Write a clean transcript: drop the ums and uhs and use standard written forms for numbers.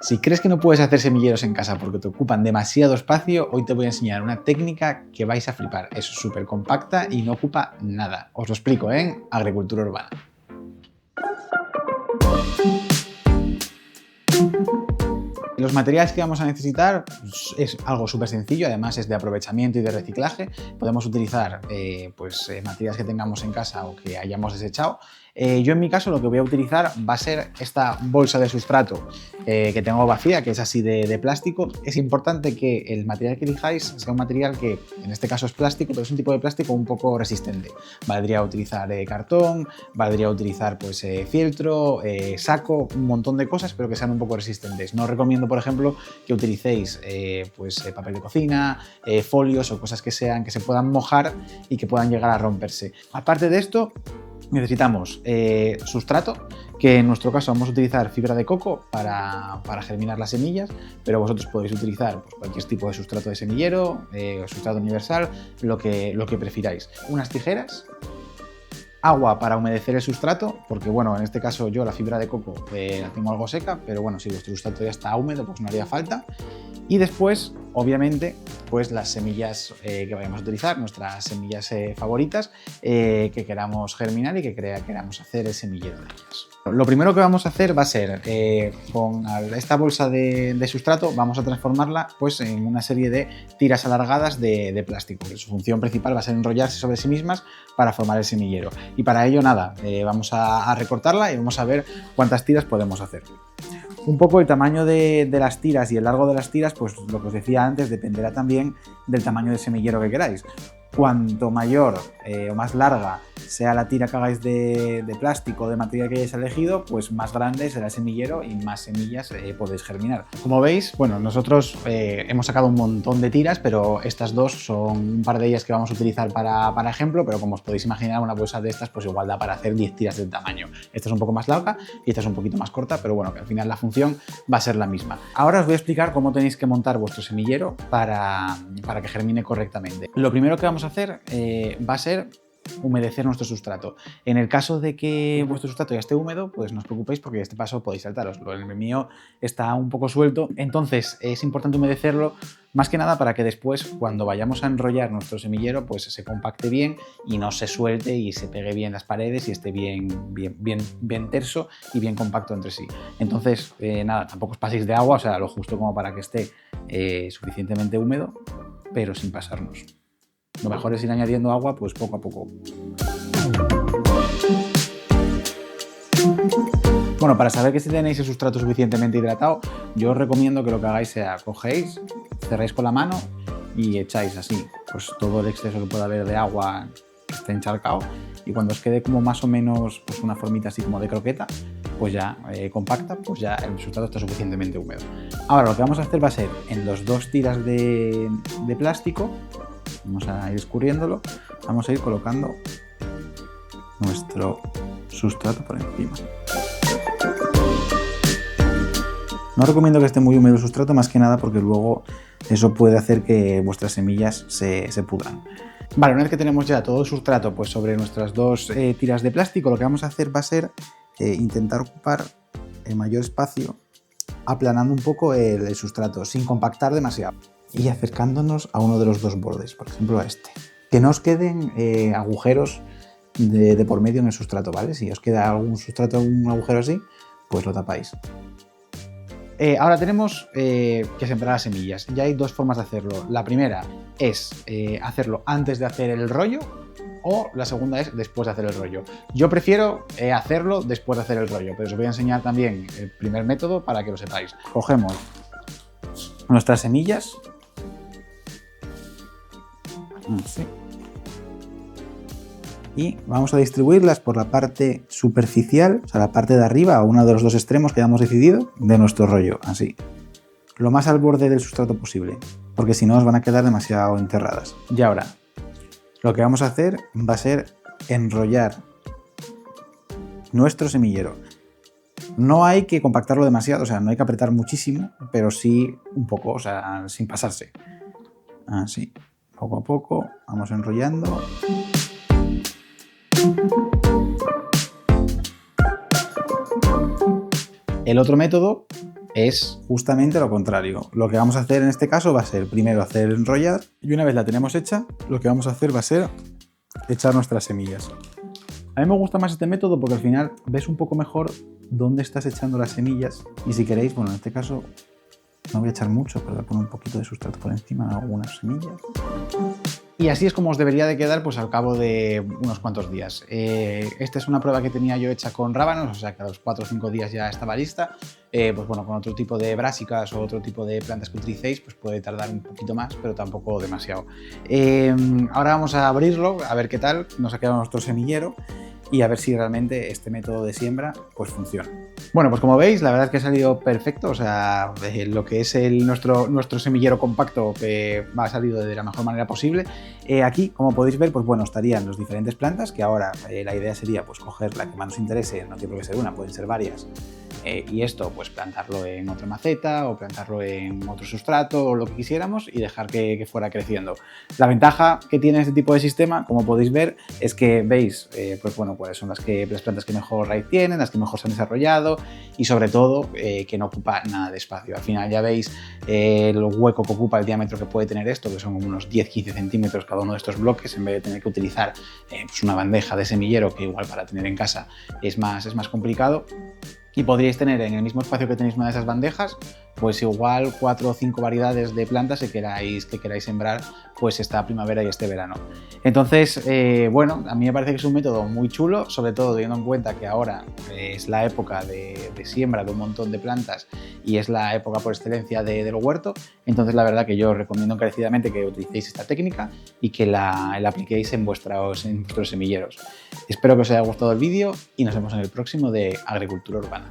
Si crees que no puedes hacer semilleros en casa porque te ocupan demasiado espacio, hoy te voy a enseñar una técnica que vais a flipar. Es súper compacta y no ocupa nada. Os lo explico en Agricultura Urbana. Los materiales que vamos a necesitar es algo súper sencillo, además es de aprovechamiento y de reciclaje. Podemos utilizar materiales que tengamos en casa o que hayamos desechado. Yo en mi caso lo que voy a utilizar va a ser esta bolsa de sustrato que tengo vacía, que es así de plástico. Es importante que el material que elijáis sea un material que en este caso es plástico, pero es un tipo de plástico un poco resistente. Valdría utilizar cartón, valdría utilizar fieltro, saco, un montón de cosas, pero que sean un poco resistentes. No os recomiendo, por ejemplo, que utilicéis papel de cocina, folios o cosas que se puedan mojar y que puedan llegar a romperse. Aparte de esto, necesitamos sustrato, que en nuestro caso vamos a utilizar fibra de coco para germinar las semillas, pero vosotros podéis utilizar cualquier tipo de sustrato de semillero, sustrato universal, lo que prefiráis. Unas tijeras, agua para humedecer el sustrato, porque bueno, en este caso yo la fibra de coco la tengo algo seca, pero bueno, si vuestro sustrato ya está húmedo, pues no haría falta. Y después, obviamente, pues las semillas que vayamos a utilizar, nuestras semillas favoritas que queramos germinar y que queramos hacer el semillero de ellas. Lo primero que vamos a hacer va a ser, con esta bolsa de sustrato, vamos a transformarla en una serie de tiras alargadas de plástico. Su función principal va a ser enrollarse sobre sí mismas para formar el semillero. Y para ello, nada, vamos a recortarla y vamos a ver cuántas tiras podemos hacer. Un poco el tamaño de las tiras y el largo de las tiras, pues lo que os decía antes, dependerá también del tamaño de semillero que queráis. Cuanto mayor o más larga sea la tira que hagáis de plástico o de material que hayáis elegido, pues más grande será el semillero y más semillas podéis germinar. Como veis, bueno, nosotros hemos sacado un montón de tiras, pero estas dos son un par de ellas que vamos a utilizar para ejemplo, pero como os podéis imaginar, una bolsa de estas pues igual da para hacer 10 tiras del tamaño. Esta es un poco más larga y esta es un poquito más corta, pero bueno, que al final la función va a ser la misma. Ahora os voy a explicar cómo tenéis que montar vuestro semillero para que germine correctamente. Lo primero que vamos a hacer va a ser humedecer nuestro sustrato. En el caso de que vuestro sustrato ya esté húmedo, pues no os preocupéis porque este paso podéis saltaroslo. El mío está un poco suelto, entonces es importante humedecerlo más que nada para que después, cuando vayamos a enrollar nuestro semillero, pues se compacte bien y no se suelte y se pegue bien las paredes y esté bien terso y bien compacto entre sí. Entonces, nada, tampoco os paséis de agua, o sea, lo justo como para que esté suficientemente húmedo, pero sin pasarnos. Lo mejor es ir añadiendo agua pues poco a poco. Bueno, para saber que si tenéis el sustrato suficientemente hidratado, yo os recomiendo que lo que hagáis sea cogéis, cerréis con la mano y echáis así pues todo el exceso que pueda haber de agua que esté encharcado, y cuando os quede como más o menos pues una formita así como de croqueta, pues ya compacta, pues ya el sustrato está suficientemente húmedo. Ahora lo que vamos a hacer va a ser en las dos tiras de plástico, vamos a ir escurriéndolo, vamos a ir colocando nuestro sustrato por encima. No recomiendo que esté muy húmedo el sustrato, más que nada porque luego eso puede hacer que vuestras semillas se pudran. Vale, una vez que tenemos ya todo el sustrato pues sobre nuestras dos tiras de plástico, lo que vamos a hacer va a ser intentar ocupar el mayor espacio aplanando un poco el sustrato sin compactar demasiado y acercándonos a uno de los dos bordes, por ejemplo a este. Que no os queden agujeros de por medio en el sustrato, ¿vale? Si os queda algún sustrato, un agujero así, pues lo tapáis. Ahora tenemos que sembrar las semillas. Ya hay dos formas de hacerlo. La primera es hacerlo antes de hacer el rollo, o la segunda es después de hacer el rollo. Yo prefiero hacerlo después de hacer el rollo, pero os voy a enseñar también el primer método para que lo sepáis. Cogemos nuestras semillas, así, y vamos a distribuirlas por la parte superficial, o sea, la parte de arriba, o uno de los dos extremos que hayamos decidido de nuestro rollo, así. Lo más al borde del sustrato posible, porque si no os van a quedar demasiado enterradas. Y ahora, lo que vamos a hacer va a ser enrollar nuestro semillero. No hay que compactarlo demasiado, o sea, no hay que apretar muchísimo, pero sí un poco, o sea, sin pasarse. Así, poco a poco, vamos enrollando. El otro método es justamente lo contrario. Lo que vamos a hacer en este caso va a ser primero hacer enrollar y una vez la tenemos hecha, lo que vamos a hacer va a ser echar nuestras semillas. A mí me gusta más este método porque al final ves un poco mejor dónde estás echando las semillas y si queréis, bueno, en este caso no voy a echar mucho, pero voy a poner un poquito de sustrato por encima de algunas semillas. Y así es como os debería de quedar pues al cabo de unos cuantos días. Esta es una prueba que tenía yo hecha con rábanos, o sea que a los 4 o 5 días ya estaba lista. Pues bueno, con otro tipo de brásicas o otro tipo de plantas que utilicéis, pues puede tardar un poquito más, pero tampoco demasiado. Ahora vamos a abrirlo, a ver qué tal nos ha quedado nuestro semillero y a ver si realmente este método de siembra pues funciona. Bueno, pues como veis, la verdad es que ha salido perfecto, o sea, lo que es nuestro semillero compacto que ha salido de la mejor manera posible. Aquí, como podéis ver, pues bueno, estarían las diferentes plantas, que ahora la idea sería pues coger la que más nos interese, no tiene por qué ser una, pueden ser varias, y esto pues plantarlo en otra maceta o plantarlo en otro sustrato o lo que quisiéramos y dejar que fuera creciendo. La ventaja que tiene este tipo de sistema, como podéis ver, es que veis pues bueno, cuáles son las plantas que mejor raíz tienen, las que mejor se han desarrollado y sobre todo que no ocupa nada de espacio. Al final ya veis el hueco que ocupa, el diámetro que puede tener esto, que son como unos 10-15 centímetros cada uno de estos bloques, en vez de tener que utilizar pues una bandeja de semillero que igual para tener en casa es más complicado. Y podríais tener en el mismo espacio que tenéis una de esas bandejas, pues igual 4 o 5 variedades de plantas que queráis sembrar pues esta primavera y este verano. Entonces, bueno, a mí me parece que es un método muy chulo, sobre todo teniendo en cuenta que ahora es la época de siembra de un montón de plantas y es la época por excelencia del huerto. Entonces, la verdad que yo os recomiendo encarecidamente que utilicéis esta técnica y que la apliquéis en vuestros semilleros. Espero que os haya gustado el vídeo y nos vemos en el próximo de Agricultura Urbana.